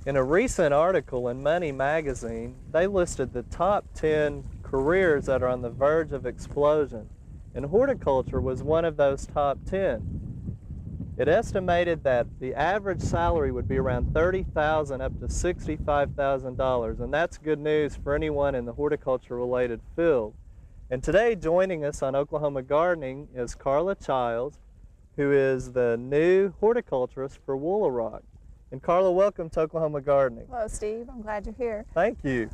In a recent article in Money magazine, they listed the top 10 careers that are on the verge of explosion, and horticulture was one of those top 10. It estimated that the average salary would be around $30,000 up to $65,000, and that's good news for anyone in the horticulture-related field. And today, joining us on Oklahoma Gardening is Carla Childs, who is the new horticulturist for Woolaroc. And Carla, welcome to Oklahoma Gardening. Hello, Steve. I'm glad you're here. Thank you.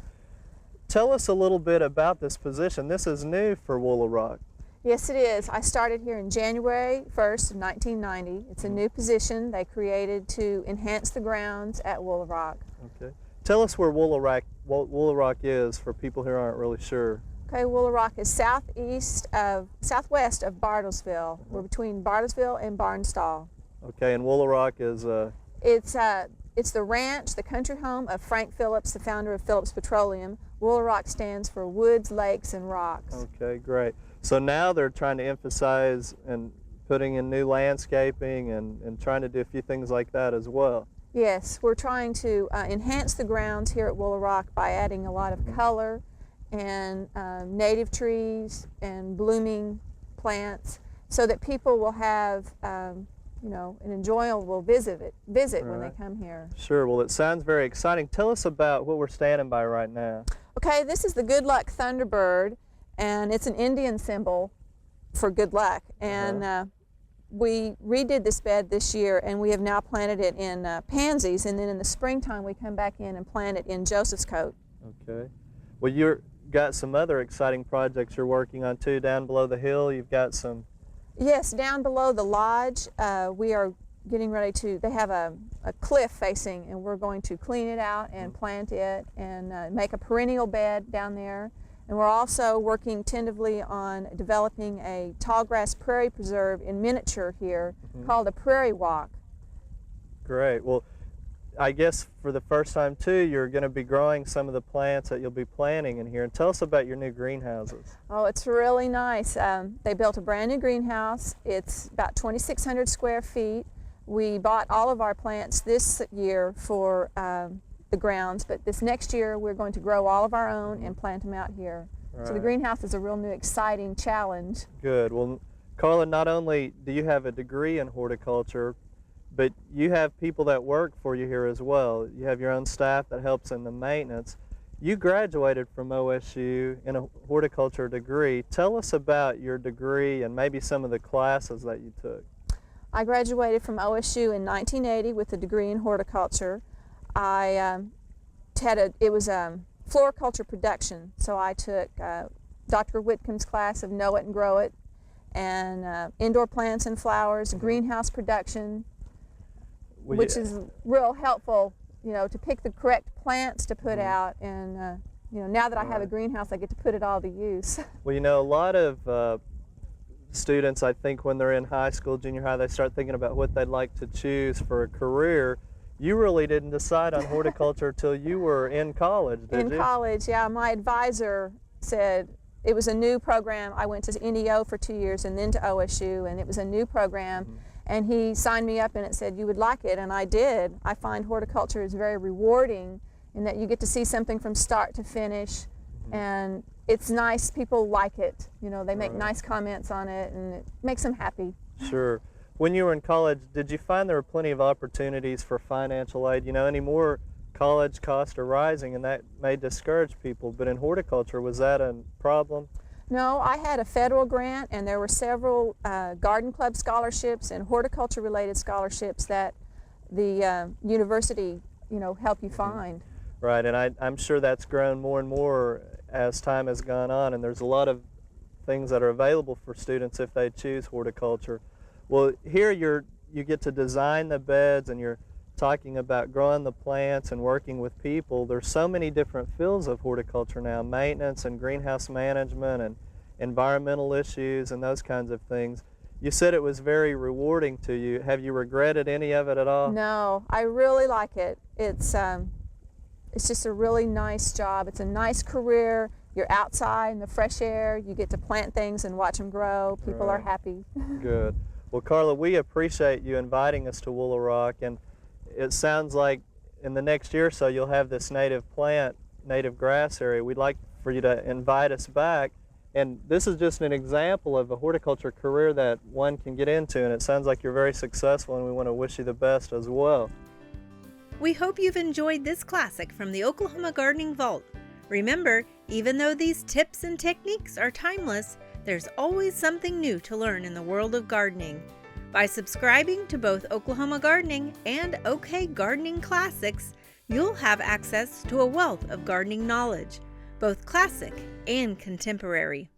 Tell us a little bit about this position. This is new for Woolaroc. Yes, it is. I started here in January 1st of 1990. It's a new position they created to enhance the grounds at Woolaroc. Okay. Tell us where Woolaroc is for people who aren't really sure. Okay, Woolaroc is southwest of Bartlesville. We're between Bartlesville and Barnstall. Okay, and Woolaroc is It's the ranch, the country home of Frank Phillips, the founder of Phillips Petroleum. Woolaroc stands for woods, lakes, and rocks. Okay, great. So now they're trying to emphasize and putting in new landscaping and trying to do a few things like that as well. Yes, we're trying to enhance the grounds here at Woolaroc by adding a lot of color and native trees and blooming plants so that people will have you know, an enjoyable visit when they come here. Sure. Well, it sounds very exciting. Tell us about what we're standing by right now. Okay, this is the good luck thunderbird, and it's an Indian symbol for good luck. And we redid this bed this year, and we have now planted it in pansies, and then in the springtime we come back in and plant it in Joseph's coat. Okay. Well, you've got some other exciting projects you're working on too down below the hill. You've got some... Yes, down below the lodge, we are getting ready to, they have a cliff facing, and we're going to clean it out and plant it and make a perennial bed down there. And we're also working tentatively on developing a tallgrass prairie preserve in miniature here called a prairie walk. Great. Well, I guess for the first time too, you're going to be growing some of the plants that you'll be planting in here. And tell us about your new greenhouses. Oh, it's really nice. They built a brand new greenhouse. It's about 2,600 square feet. We bought all of our plants this year for the grounds, but this next year we're going to grow all of our own and plant them out here. Right. So the greenhouse is a real new exciting challenge. Good. Well, Carla, not only do you have a degree in horticulture, but you have people that work for you here as well. You have your own staff that helps in the maintenance. You graduated from OSU in a horticulture degree. Tell us about your degree and maybe some of the classes that you took. I graduated from OSU in 1980 with a degree in horticulture. It was floriculture production, so I took Dr. Whitcomb's class of Know It and Grow It, and indoor plants and flowers, greenhouse production, which is real helpful, you know, to pick the correct plants to put out. And you know, now that I have a greenhouse, I get to put it all to use. Well, you know, a lot of students, I think, when they're in high school, junior high, they start thinking about what they'd like to choose for a career. You really didn't decide on horticulture until you were in college, did you? In college, yeah. My advisor said it was a new program. I went to NEO for 2 years and then to OSU, and it was a new program. And he signed me up and it said, you would like it, and I did. I find horticulture is very rewarding in that you get to see something from start to finish, and it's nice. People like it. You know, they make nice comments on it, and it makes them happy. Sure. When you were in college, did you find there were plenty of opportunities for financial aid? You know, anymore college costs are rising, and that may discourage people, but in horticulture, was that a problem? No, I had a federal grant, and there were several garden club scholarships and horticulture-related scholarships that the university, you know, help you find. Right, and I'm sure that's grown more and more as time has gone on, and there's a lot of things that are available for students if they choose horticulture. Well, here you get to design the beds, and you're talking about growing the plants and working with people. There's so many different fields of horticulture now, maintenance and greenhouse management and environmental issues and those kinds of things. You said it was very rewarding to you. Have you regretted any of it at all? No, I really like it. It's just a really nice job. It's a nice career. You're outside in the fresh air. You get to plant things and watch them grow. People are happy. Good. Well, Carla, we appreciate you inviting us to Woolaroc, and it sounds like in the next year or so you'll have this native plant, native grass area, we'd like for you to invite us back. And this is just an example of a horticulture career that one can get into, and it sounds like you're very successful, and we want to wish you the best as well. We hope you've enjoyed this classic from the Oklahoma Gardening Vault. Remember, even though these tips and techniques are timeless, there's always something new to learn in the world of gardening. By subscribing to both Oklahoma Gardening and OK Gardening Classics, you'll have access to a wealth of gardening knowledge, both classic and contemporary.